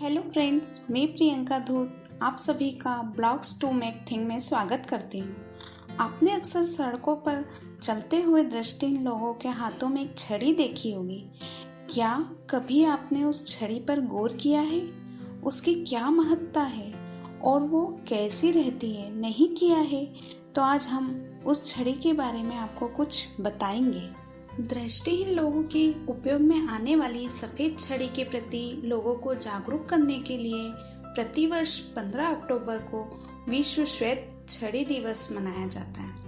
Hello friends, मैं प्रियंका धूत आप सभी का ब्लॉग्स टू मेक थिंग में स्वागत करती हूँ। आपने अक्सर सड़कों पर चलते हुए दृष्टिहीन लोगों के हाथों में एक छड़ी देखी होगी। क्या कभी आपने उस छड़ी पर गौर किया है? उसकी क्या महत्ता है और वो कैसी रहती है? नहीं किया है तो आज हम उस छड़ी के बारे में आपको कुछ बताएंगे। दृष्टिहीन लोगों के उपयोग में आने वाली सफेद छड़ी के प्रति लोगों को जागरूक करने के लिए प्रतिवर्ष 15 अक्टूबर को विश्व श्वेत छड़ी दिवस मनाया जाता है।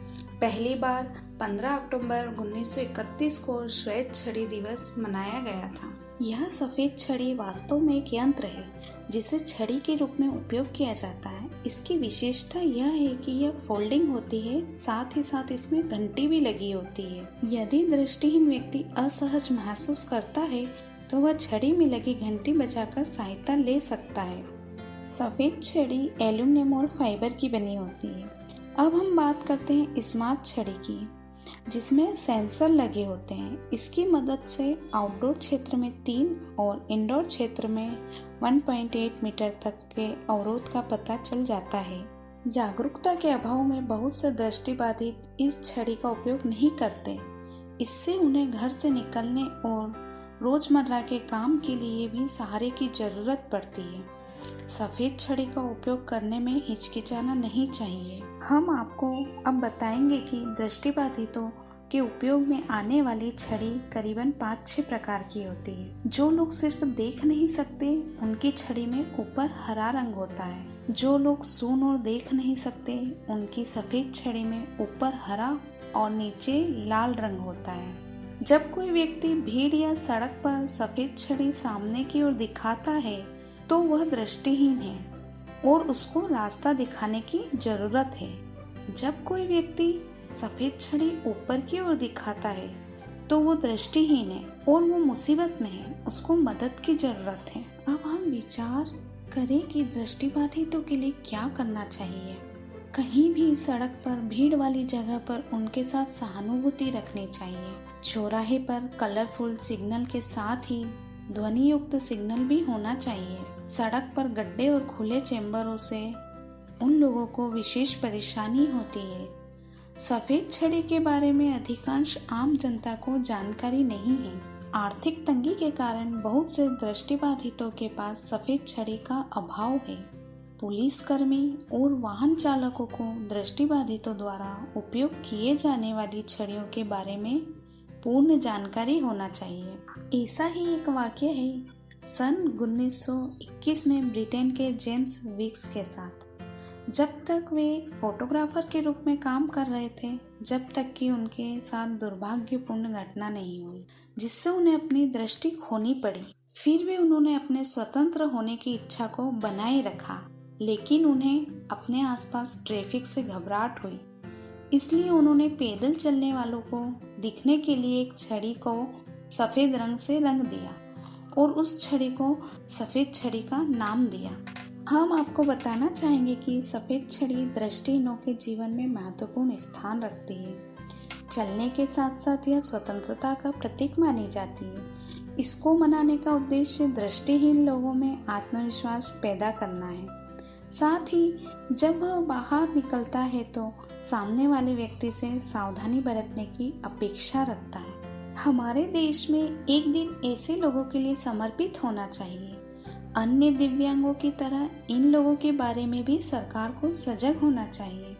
पहली बार 15 अक्टूबर 1931 को श्वेत छड़ी दिवस मनाया गया था। यह सफेद छड़ी वास्तव में एक यंत्र है जिसे छड़ी के रूप में उपयोग किया जाता है। इसकी विशेषता यह है कि यह फोल्डिंग होती है, साथ ही साथ इसमें घंटी भी लगी होती है। यदि दृष्टिहीन व्यक्ति असहज महसूस करता है तो वह छड़ी में लगी घंटी बजाकर सहायता ले सकता है। सफेद छड़ी एल्यूमिनियम और फाइबर की बनी होती है। अब हम बात करते हैं स्मार्ट छड़ी की, जिसमें सेंसर लगे होते हैं। इसकी मदद से आउटडोर क्षेत्र में 3 और इंडोर क्षेत्र में 1.8 मीटर तक के अवरोध का पता चल जाता है। जागरूकता के अभाव में बहुत से दृष्टिबाधित इस छड़ी का उपयोग नहीं करते। इससे उन्हें घर से निकलने और रोजमर्रा के काम के लिए भी सहारे की जरूरत पड़ती है। सफेद छड़ी का उपयोग करने में हिचकिचाना नहीं चाहिए। हम आपको अब बताएंगे कि दृष्टिबाधितों के उपयोग में आने वाली छड़ी करीबन 5-6 प्रकार की होती है। जो लोग सिर्फ देख नहीं सकते उनकी छड़ी में ऊपर हरा रंग होता है। जो लोग सुन और देख नहीं सकते उनकी सफेद छड़ी में ऊपर हरा और नीचे लाल रंग होता है। जब कोई व्यक्ति भीड़ या सड़क पर सफेद छड़ी सामने की ओर दिखाता है तो वह दृष्टिहीन है और उसको रास्ता दिखाने की जरूरत है। जब कोई व्यक्ति सफेद छड़ी ऊपर की ओर दिखाता है तो वो दृष्टिहीन है और वो मुसीबत में है, उसको मदद की जरूरत है। अब हम विचार करें कि दृष्टिबाधितों के लिए क्या करना चाहिए। कहीं भी सड़क पर भीड़ वाली जगह पर उनके साथ सहानुभूति रखनी चाहिए। चौराहे पर कलरफुल सिग्नल के साथ ही ध्वनि युक्त सिग्नल भी होना चाहिए। सड़क पर गड्ढे और खुले चेंबरों से उन लोगों को विशेष परेशानी होती है। सफेद छड़ी के बारे में अधिकांश आम जनता को जानकारी नहीं है। आर्थिक तंगी के कारण बहुत से दृष्टिबाधितों के पास सफेद छड़ी का अभाव है। पुलिसकर्मी और वाहन चालकों को दृष्टिबाधितों द्वारा उपयोग किए जाने वाली छड़ियों के बारे में पूर्ण जानकारी होना चाहिए। ऐसा ही एक वाक्य है सन 1921 में ब्रिटेन के जेम्स विक्स के साथ। जब तक वे फोटोग्राफर के रूप में काम कर रहे थे, जब तक कि उनके साथ दुर्भाग्यपूर्ण घटना नहीं हुई जिससे उन्हें अपनी दृष्टि खोनी पड़ी। फिर भी उन्होंने अपने स्वतंत्र होने की इच्छा को बनाए रखा, लेकिन उन्हें अपने आसपास ट्रैफिक से घबराहट हुई। इसलिए उन्होंने पैदल चलने वालों को दिखने के लिए एक छड़ी को सफेद रंग से रंग दिया और उस छड़ी को सफेद छड़ी का नाम दिया। हम आपको बताना चाहेंगे कि सफेद छड़ी दृष्टिहीनों के जीवन में महत्वपूर्ण स्थान रखती है। चलने के साथ साथ यह स्वतंत्रता का प्रतीक मानी जाती है। इसको मनाने का उद्देश्य दृष्टिहीन लोगों में आत्मविश्वास पैदा करना है। साथ ही जब वह बाहर निकलता है तो सामने वाले व्यक्ति से सावधानी बरतने की अपेक्षा रखता है। हमारे देश में एक दिन ऐसे लोगों के लिए समर्पित होना चाहिए। अन्य दिव्यांगों की तरह इन लोगों के बारे में भी सरकार को सजग होना चाहिए।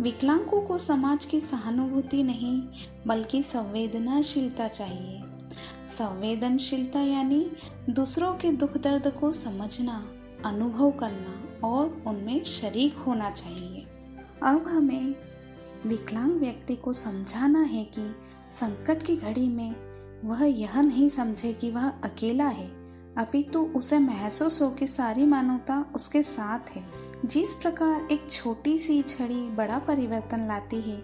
विकलांगों को समाज की सहानुभूति नहीं बल्कि संवेदनशीलता चाहिए। संवेदनशीलता यानी दूसरों के दुख दर्द को समझना, अनुभव करना और उनमें शरीक होना चाहिए। अब हमें विकलांग व्यक्ति को समझाना है कि संकट की घड़ी में वह यह नहीं समझे कि वह अकेला है, अपितु उसे महसूस हो कि सारी मानवता उसके साथ है। जिस प्रकार एक छोटी सी छड़ी बड़ा परिवर्तन लाती है,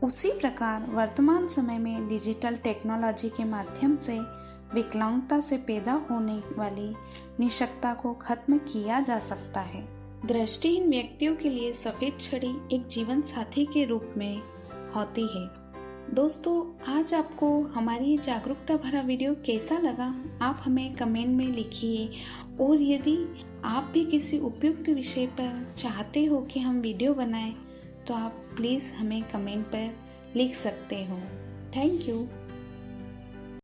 उसी प्रकार वर्तमान समय में डिजिटल टेक्नोलॉजी के माध्यम से विकलांगता से पैदा होने वाली निःशक्तता को खत्म किया जा सकता है। दृष्टिहीन व्यक्तियों के लिए सफेद छड़ी एक जीवन साथी के रूप में होती है। दोस्तों, आज आपको हमारी ये जागरूकता भरा वीडियो कैसा लगा, आप हमें कमेंट में लिखिए। और यदि आप भी किसी उपयुक्त विषय पर चाहते हो कि हम वीडियो बनाएं, तो आप प्लीज़ हमें कमेंट पर लिख सकते हो। Thank you.